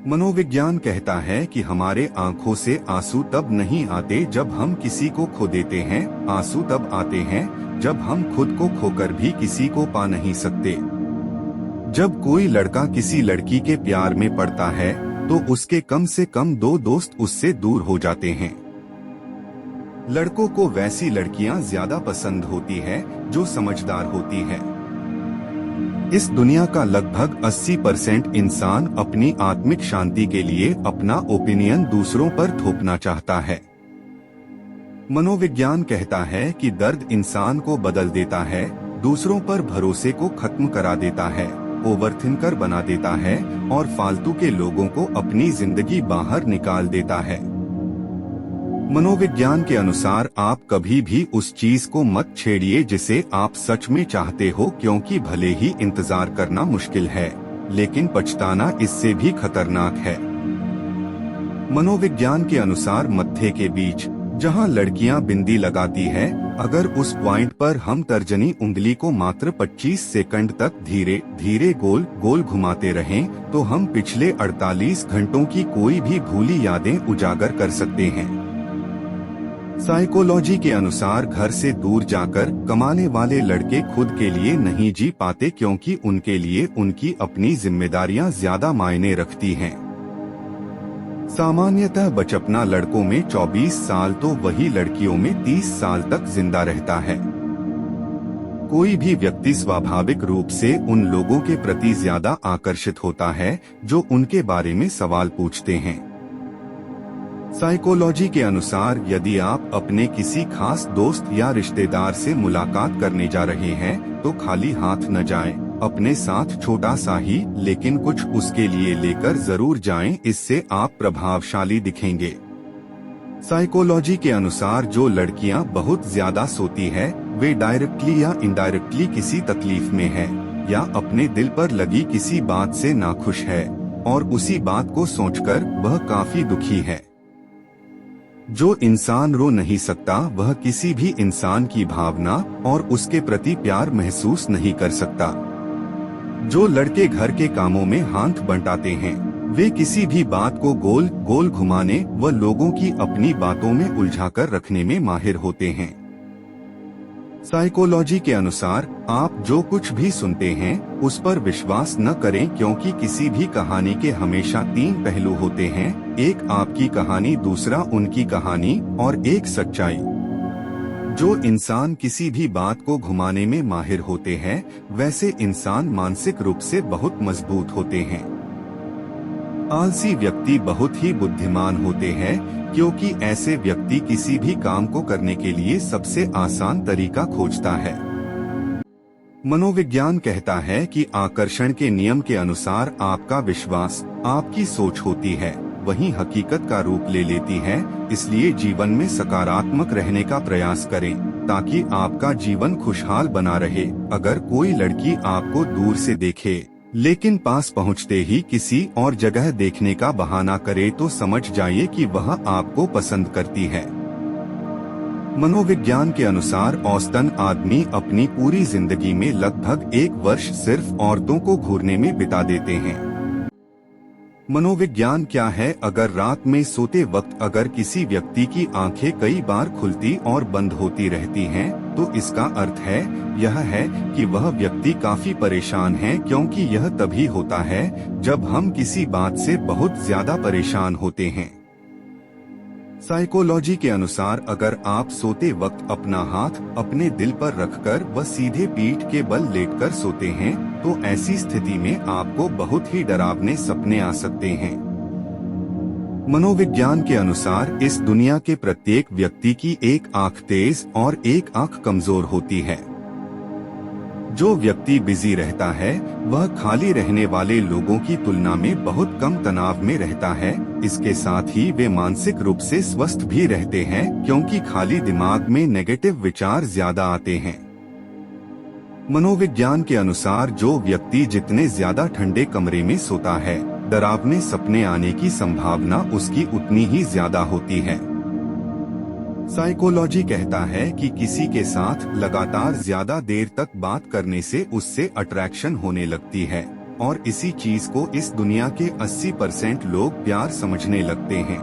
मनोविज्ञान कहता है कि हमारे आंखों से आंसू तब नहीं आते जब हम किसी को खो देते हैं, आंसू तब आते हैं जब हम खुद को खोकर भी किसी को पा नहीं सकते। जब कोई लड़का किसी लड़की के प्यार में पड़ता है तो उसके कम से कम दो दोस्त उससे दूर हो जाते हैं। लड़कों को वैसी लड़कियां ज्यादा पसंद होती है जो समझदार होती है। इस दुनिया का लगभग 80% इंसान अपनी आत्मिक शांति के लिए अपना ओपिनियन दूसरों पर थोपना चाहता है। मनोविज्ञान कहता है कि दर्द इंसान को बदल देता है, दूसरों पर भरोसे को खत्म करा देता है, ओवरथिंकर बना देता है और फालतू के लोगों को अपनी जिंदगी बाहर निकाल देता है। मनोविज्ञान के अनुसार आप कभी भी उस चीज को मत छेड़िए जिसे आप सच में चाहते हो, क्योंकि भले ही इंतजार करना मुश्किल है लेकिन पछताना इससे भी खतरनाक है। मनोविज्ञान के अनुसार मत्थे के बीच जहां लड़कियां बिंदी लगाती है, अगर उस पॉइंट पर हम तर्जनी उंगली को मात्र 25 सेकंड तक धीरे धीरे गोल गोल घुमाते रहें तो हम पिछले 48 घंटों की कोई भी भूली यादें उजागर कर सकते हैं। साइकोलॉजी के अनुसार घर से दूर जाकर कमाने वाले लड़के खुद के लिए नहीं जी पाते, क्योंकि उनके लिए उनकी अपनी जिम्मेदारियां ज्यादा मायने रखती हैं। सामान्यतः बचपना लड़कों में 24 साल तो वही लड़कियों में 30 साल तक जिंदा रहता है। कोई भी व्यक्ति स्वाभाविक रूप से उन लोगों के प्रति ज्यादा आकर्षित होता है जो उनके बारे में सवाल पूछते हैं। साइकोलॉजी के अनुसार यदि आप अपने किसी खास दोस्त या रिश्तेदार से मुलाकात करने जा रहे हैं तो खाली हाथ न जाएं, अपने साथ छोटा सा ही लेकिन कुछ उसके लिए लेकर जरूर जाएं, इससे आप प्रभावशाली दिखेंगे। साइकोलॉजी के अनुसार जो लड़कियां बहुत ज्यादा सोती है वे डायरेक्टली या इनडायरेक्टली किसी तकलीफ में है या अपने दिल पर लगी किसी बात से नाखुश है और उसी बात को सोचकर वह काफी दुखी है। जो इंसान रो नहीं सकता वह किसी भी इंसान की भावना और उसके प्रति प्यार महसूस नहीं कर सकता। जो लड़के घर के कामों में हाथ बंटाते हैं वे किसी भी बात को गोल गोल घुमाने व लोगों की अपनी बातों में उलझाकर रखने में माहिर होते हैं। साइकोलॉजी के अनुसार आप जो कुछ भी सुनते हैं उस पर विश्वास न करें, क्योंकि किसी भी कहानी के हमेशा 3 पहलू होते हैं, एक आपकी कहानी, दूसरा उनकी कहानी और एक सच्चाई। जो इंसान किसी भी बात को घुमाने में माहिर होते हैं वैसे इंसान मानसिक रूप से बहुत मजबूत होते हैं। आलसी व्यक्ति बहुत ही बुद्धिमान होते हैं, क्योंकि ऐसे व्यक्ति किसी भी काम को करने के लिए सबसे आसान तरीका खोजता है। मनोविज्ञान कहता है कि आकर्षण के नियम के अनुसार आपका विश्वास आपकी सोच होती है वही हकीकत का रूप ले लेती है, इसलिए जीवन में सकारात्मक रहने का प्रयास करें ताकि आपका जीवन खुशहाल बना रहे। अगर कोई लड़की आपको दूर से देखे लेकिन पास पहुंचते ही किसी और जगह देखने का बहाना करे तो समझ जाइए कि वह आपको पसंद करती है। मनोविज्ञान के अनुसार औसतन आदमी अपनी पूरी जिंदगी में लगभग 1 वर्ष सिर्फ औरतों को घूरने में बिता देते हैं। मनोविज्ञान क्या है? अगर रात में सोते वक्त अगर किसी व्यक्ति की आंखें कई बार खुलती और बंद होती रहती हैं, तो इसका अर्थ है यह है कि वह व्यक्ति काफी परेशान है, क्योंकि यह तभी होता है जब हम किसी बात से बहुत ज्यादा परेशान होते हैं। साइकोलॉजी के अनुसार अगर आप सोते वक्त अपना हाथ अपने दिल पर रखकर व सीधे पीठ के बल लेटकर सोते हैं तो ऐसी स्थिति में आपको बहुत ही डरावने सपने आ सकते हैं। मनोविज्ञान के अनुसार इस दुनिया के प्रत्येक व्यक्ति की एक आंख तेज और एक आंख कमजोर होती है। जो व्यक्ति बिजी रहता है वह खाली रहने वाले लोगों की तुलना में बहुत कम तनाव में रहता है। इसके साथ ही वे मानसिक रूप से स्वस्थ भी रहते हैं, क्योंकि खाली दिमाग में नेगेटिव विचार ज्यादा आते हैं। मनोविज्ञान के अनुसार जो व्यक्ति जितने ज्यादा ठंडे कमरे में सोता है, डरावने सपने आने की संभावना उसकी उतनी ही ज्यादा होती है। साइकोलॉजी कहता है कि किसी के साथ लगातार ज्यादा देर तक बात करने से उससे अट्रैक्शन होने लगती है और इसी चीज को इस दुनिया के 80% लोग प्यार समझने लगते हैं।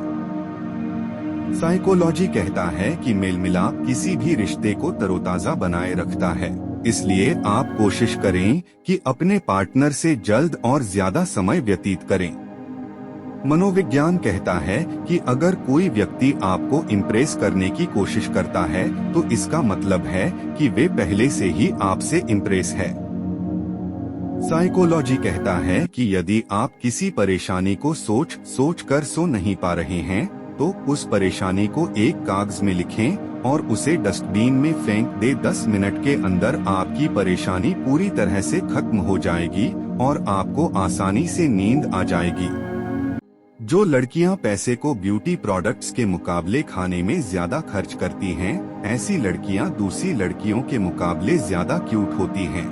साइकोलॉजी कहता है कि मेल मिलाप किसी भी रिश्ते को तरोताजा बनाए रखता है, इसलिए आप कोशिश करें कि अपने पार्टनर से जल्द और ज्यादा समय व्यतीत करें। मनोविज्ञान कहता है कि अगर कोई व्यक्ति आपको इम्प्रेस करने की कोशिश करता है तो इसका मतलब है कि वे पहले से ही आपसे इम्प्रेस है। साइकोलॉजी कहता है कि यदि आप किसी परेशानी को सोच कर सो नहीं पा रहे हैं तो उस परेशानी को एक कागज में लिखें और उसे डस्टबिन में फेंक दे। 10 मिनट के अंदर आपकी परेशानी पूरी तरह से खत्म हो जाएगी और आपको आसानी से नींद आ जाएगी। जो लड़कियां पैसे को ब्यूटी प्रोडक्ट्स के मुकाबले खाने में ज्यादा खर्च करती हैं, ऐसी लड़कियां दूसरी लड़कियों के मुकाबले ज्यादा क्यूट होती हैं।